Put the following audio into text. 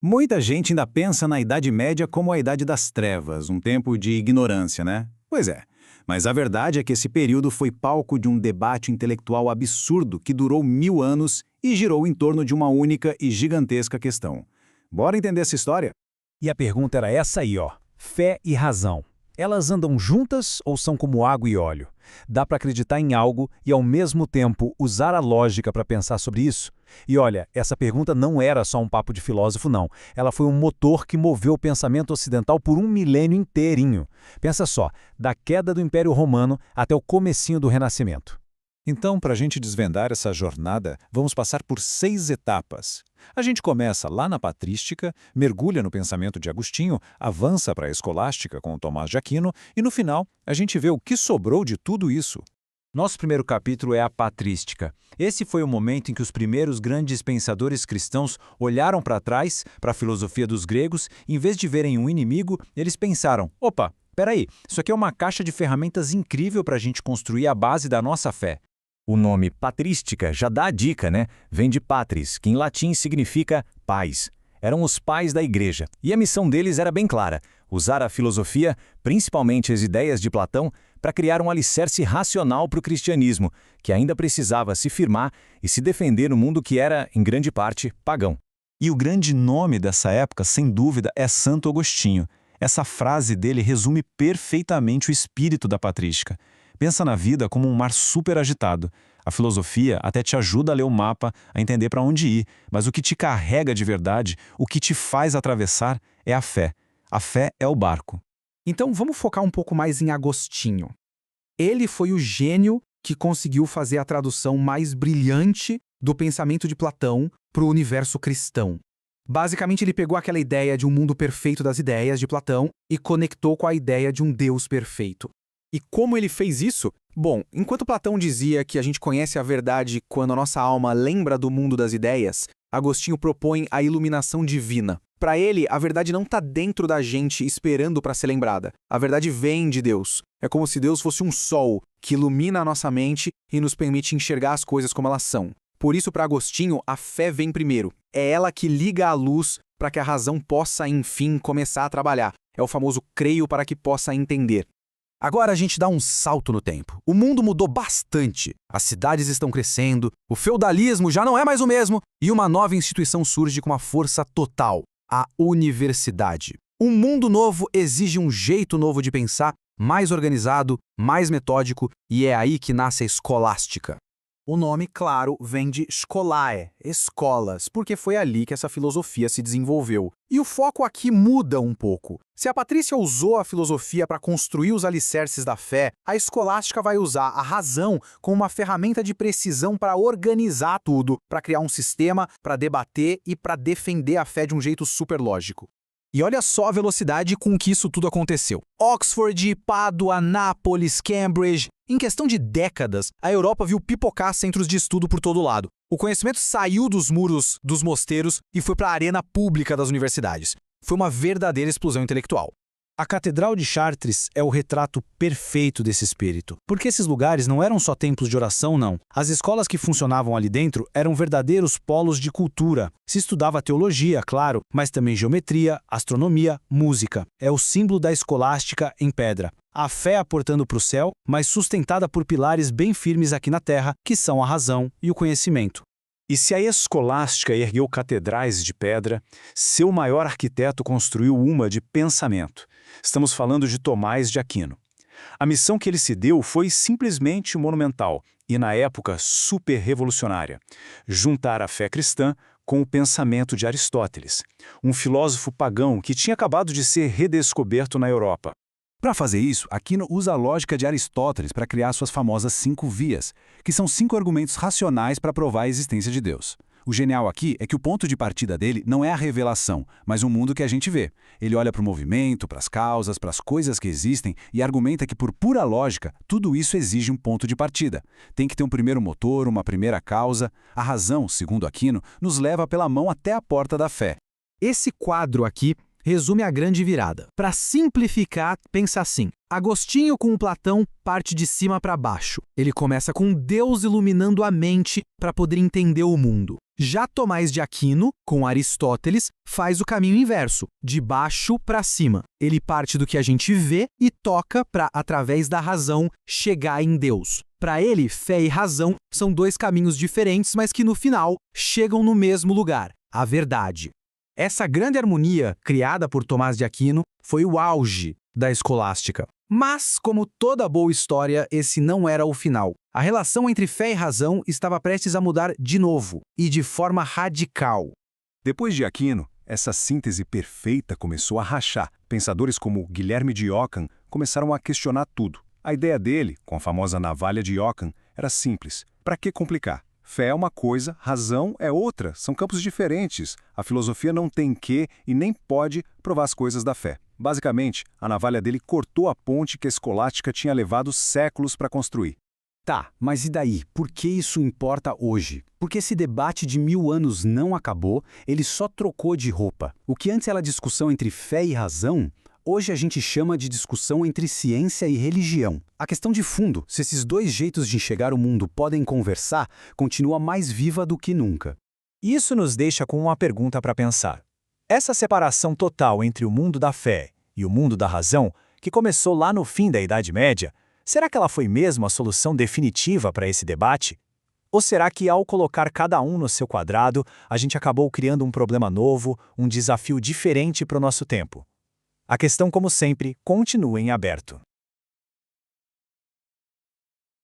Muita gente ainda pensa na Idade Média como a Idade das Trevas, um tempo de ignorância, né? Pois é. Mas a verdade é que esse período foi palco de um debate intelectual absurdo que durou 1000 anos e girou em torno de uma única e gigantesca questão. Bora entender essa história? E a pergunta era essa aí, ó. Fé e razão. Elas andam juntas ou são como água e óleo? Dá para acreditar em algo e, ao mesmo tempo, usar a lógica para pensar sobre isso? E olha, essa pergunta não era só um papo de filósofo, não. Ela foi um motor que moveu o pensamento ocidental por um milênio inteirinho. Pensa só, da queda do Império Romano até o comecinho do Renascimento. Então, para a gente desvendar essa jornada, vamos passar por 6 etapas. A gente começa lá na patrística, mergulha no pensamento de Agostinho, avança para a escolástica com Tomás de Aquino e, no final, a gente vê o que sobrou de tudo isso. Nosso primeiro capítulo é a patrística. Esse foi o momento em que os primeiros grandes pensadores cristãos olharam para trás, para a filosofia dos gregos, e em vez de verem um inimigo, eles pensaram, opa, peraí, isso aqui é uma caixa de ferramentas incrível para a gente construir a base da nossa fé. O nome patrística já dá a dica, né? Vem de patris, que em latim significa pais. Eram os pais da igreja. E a missão deles era bem clara: usar a filosofia, principalmente as ideias de Platão, para criar um alicerce racional para o cristianismo, que ainda precisava se firmar e se defender no mundo que era, em grande parte, pagão. E o grande nome dessa época, sem dúvida, é Santo Agostinho. Essa frase dele resume perfeitamente o espírito da patrística. Pensa na vida como um mar super agitado. A filosofia até te ajuda a ler o mapa, a entender para onde ir, mas o que te carrega de verdade, o que te faz atravessar, é a fé. A fé é o barco. Então vamos focar um pouco mais em Agostinho. Ele foi o gênio que conseguiu fazer a tradução mais brilhante do pensamento de Platão para o universo cristão. Basicamente, ele pegou aquela ideia de um mundo perfeito das ideias de Platão e conectou com a ideia de um Deus perfeito. E como ele fez isso? Bom, enquanto Platão dizia que a gente conhece a verdade quando a nossa alma lembra do mundo das ideias, Agostinho propõe a iluminação divina. Para ele, a verdade não está dentro da gente esperando para ser lembrada. A verdade vem de Deus. É como se Deus fosse um sol que ilumina a nossa mente e nos permite enxergar as coisas como elas são. Por isso, para Agostinho, a fé vem primeiro. É ela que liga a luz para que a razão possa, enfim, começar a trabalhar. É o famoso creio para que possa entender. Agora a gente dá um salto no tempo. O mundo mudou bastante. As cidades estão crescendo, o feudalismo já não é mais o mesmo e uma nova instituição surge com uma força total: a universidade. Um mundo novo exige um jeito novo de pensar, mais organizado, mais metódico, e é aí que nasce a escolástica. O nome, claro, vem de scholae, escolas, porque foi ali que essa filosofia se desenvolveu. E o foco aqui muda um pouco. Se a Patrícia usou a filosofia para construir os alicerces da fé, a escolástica vai usar a razão como uma ferramenta de precisão para organizar tudo, para criar um sistema, para debater e para defender a fé de um jeito super lógico. E olha só a velocidade com que isso tudo aconteceu. Oxford, Pádua, Nápoles, Cambridge. Em questão de décadas, a Europa viu pipocar centros de estudo por todo lado. O conhecimento saiu dos muros dos mosteiros e foi para a arena pública das universidades. Foi uma verdadeira explosão intelectual. A Catedral de Chartres é o retrato perfeito desse espírito. Porque esses lugares não eram só templos de oração, não. As escolas que funcionavam ali dentro eram verdadeiros polos de cultura. Se estudava teologia, claro, mas também geometria, astronomia, música. É o símbolo da escolástica em pedra. A fé aportando para o céu, mas sustentada por pilares bem firmes aqui na terra, que são a razão e o conhecimento. E se a escolástica ergueu catedrais de pedra, seu maior arquiteto construiu uma de pensamento. Estamos falando de Tomás de Aquino. A missão que ele se deu foi simplesmente monumental e, na época, super revolucionária: juntar a fé cristã com o pensamento de Aristóteles, um filósofo pagão que tinha acabado de ser redescoberto na Europa. Para fazer isso, Aquino usa a lógica de Aristóteles para criar suas famosas 5 vias, que são 5 argumentos racionais para provar a existência de Deus. O genial aqui é que o ponto de partida dele não é a revelação, mas o mundo que a gente vê. Ele olha para o movimento, para as causas, para as coisas que existem e argumenta que, por pura lógica, tudo isso exige um ponto de partida. Tem que ter um primeiro motor, uma primeira causa. A razão, segundo Aquino, nos leva pela mão até a porta da fé. Esse quadro aqui resume a grande virada. Para simplificar, pensa assim. Agostinho com Platão parte de cima para baixo. Ele começa com Deus iluminando a mente para poder entender o mundo. Já Tomás de Aquino, com Aristóteles, faz o caminho inverso, de baixo para cima. Ele parte do que a gente vê e toca para, através da razão, chegar em Deus. Para ele, fé e razão são dois caminhos diferentes, mas que no final chegam no mesmo lugar, a verdade. Essa grande harmonia, criada por Tomás de Aquino, foi o auge da escolástica. Mas, como toda boa história, esse não era o final. A relação entre fé e razão estava prestes a mudar de novo, e de forma radical. Depois de Aquino, essa síntese perfeita começou a rachar. Pensadores como Guilherme de Ockham começaram a questionar tudo. A ideia dele, com a famosa navalha de Ockham, era simples. Para que complicar? Fé é uma coisa, razão é outra. São campos diferentes. A filosofia não tem que e nem pode provar as coisas da fé. Basicamente, a navalha dele cortou a ponte que a escolástica tinha levado séculos para construir. Tá, mas e daí? Por que isso importa hoje? Porque esse debate de 1000 anos não acabou, ele só trocou de roupa. O que antes era discussão entre fé e razão, hoje a gente chama de discussão entre ciência e religião. A questão de fundo, se esses dois jeitos de enxergar o mundo podem conversar, continua mais viva do que nunca. Isso nos deixa com uma pergunta para pensar. Essa separação total entre o mundo da fé e o mundo da razão, que começou lá no fim da Idade Média, será que ela foi mesmo a solução definitiva para esse debate? Ou será que, ao colocar cada um no seu quadrado, a gente acabou criando um problema novo, um desafio diferente para o nosso tempo? A questão, como sempre, continua em aberto.